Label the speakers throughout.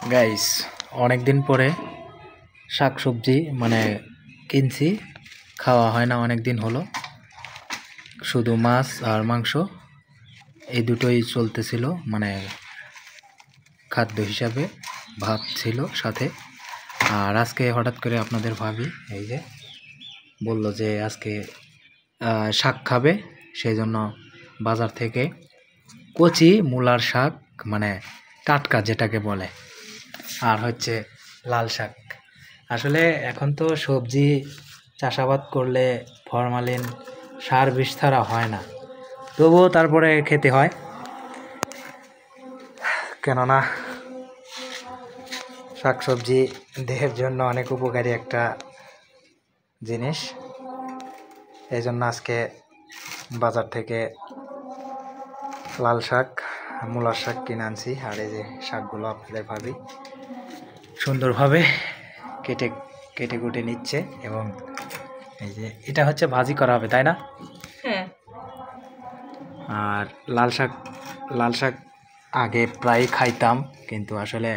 Speaker 1: Guys, অনেক দিন পরে শাকসবজি কিনছি, খাওয়া হয় না অনেক দিন হলো। শুধু মাছ আর মাংস এই দুটোই চলতেছিল, খাদ্য হিসাবে ভাত ছিল সাথে। আর আজকে হঠাৎ করে আপনাদের ভাবি এই যে বলল যে আজকে শাক খাবে, সেই জন্য বাজার থেকে কচি মূলার শাক, টাটকা যেটাকে বলে, আর হচ্ছে লাল শাক। আসলে এখন তো সবজি চাষাবাদ করলে ফরমালিন সার বিষ ছাড়া হয় না, তবুও তারপরে খেতে হয়, কেননা শাকসবজি দেহের জন্য অনেক উপকারী একটা জিনিস। এই জন্য আজকে বাজার থেকে লাল শাক, মূলার শাক কিনে আনছি। আর এই যে শাকগুলো আপনাদের ভাবি সুন্দরভাবে কেটে কেটে কুটে নিচ্ছে, এবং এই যে এটা হচ্ছে ভাজি করা হবে, তাই না?
Speaker 2: হ্যাঁ।
Speaker 1: আর লাল শাক আগে প্রায় খাইতাম, কিন্তু আসলে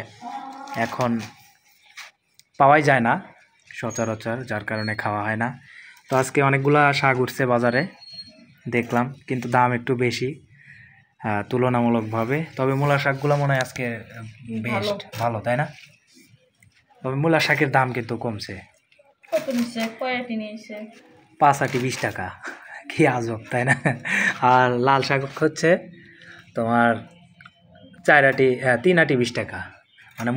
Speaker 1: এখন পাওয়াই যায় না সচরাচর, যার কারণে খাওয়া হয় না। তো আজকে অনেকগুলা শাক উঠছে বাজারে, দেখলাম, কিন্তু দাম একটু বেশি তুলনামূলকভাবে। তবে মূলা শাকগুলো মনে হয় আজকে বেস্ট ভালো, তাই না? তবে মূলা শাকের দাম কিন্তু কমছে। 5 আটি 20 টাকা, কি আজব, তাই না? আর লাল শাক হচ্ছে তোমার 3 আটি 20 টাকা।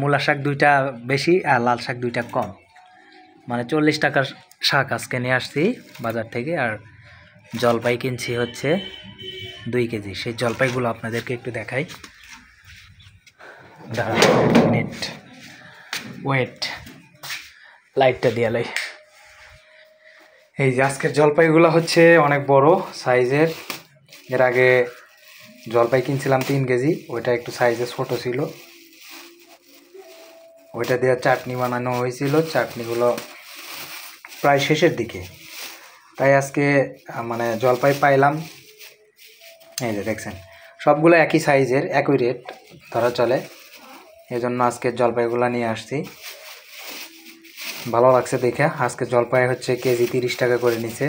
Speaker 1: মূলা শাক 2টা বেশি আর লাল শাক 2টা কম। 40 টাকার শাক আজকে নিয়ে আসছি বাজার থেকে। আর জলপাই কিনছি হচ্ছে 2 কেজি। সেই জলপাইগুলো আপনাদেরকে একটু দেখাই, মিনিট ওয়েট, লাইটটা দিয়ে লাই। এই যে আজকের জলপাইগুলো হচ্ছে অনেক বড় সাইজের। এর আগে জলপাই কিনছিলাম 3 কেজি, ওইটা একটু সাইজে ছোট ছিল, ওইটা দিয়ে চাটনি বানানো হয়েছিল। চাটনিগুলো প্রায় শেষের দিকে, তাই আজকে জলপাই পাইলাম। এই যে দেখছেন, সবগুলো একই সাইজের, একই রেট ধরা চলে, এই জন্য আজকে জলপাইগুলো নিয়ে আসছি। ভালো লাগছে দেখে। আজকে জলপাই হচ্ছে কেজি 30 টাকা করে নিচ্ছে,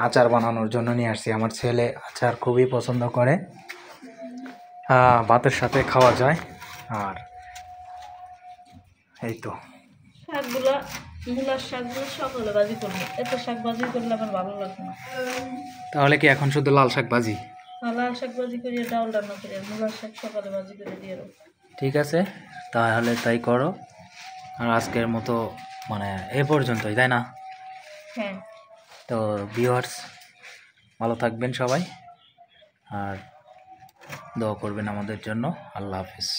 Speaker 1: আচার বানানোর জন্য নিয়ে আসছি। আমার ছেলে আচার খুবই পছন্দ করে, ভাতের সাথে খাওয়া যায়। আর এই তো
Speaker 2: শাকগুলো, মূলার শাকগুলো সকালে ভাজি করবো, এত শাক ভাজি করলে আমার ভালো লাগে না।
Speaker 1: তাহলে কি এখন শুধু লাল শাক ভাজি?
Speaker 2: লাল শাক ভাজি করিয়ে ডাল রান্না করে, মূলার শাক সকালে ভাজি করে দিয়ে দেবো।
Speaker 1: ঠিক আছে, তাহলে তাই করো। আর আজকের মতো এ পর্যন্তই, তাই না?
Speaker 2: হ্যাঁ।
Speaker 1: তো ভিউয়ার্স, ভালো থাকবেন সবাই, আর দোয়া করবেন আমাদের জন্য। আল্লাহ হাফিজ।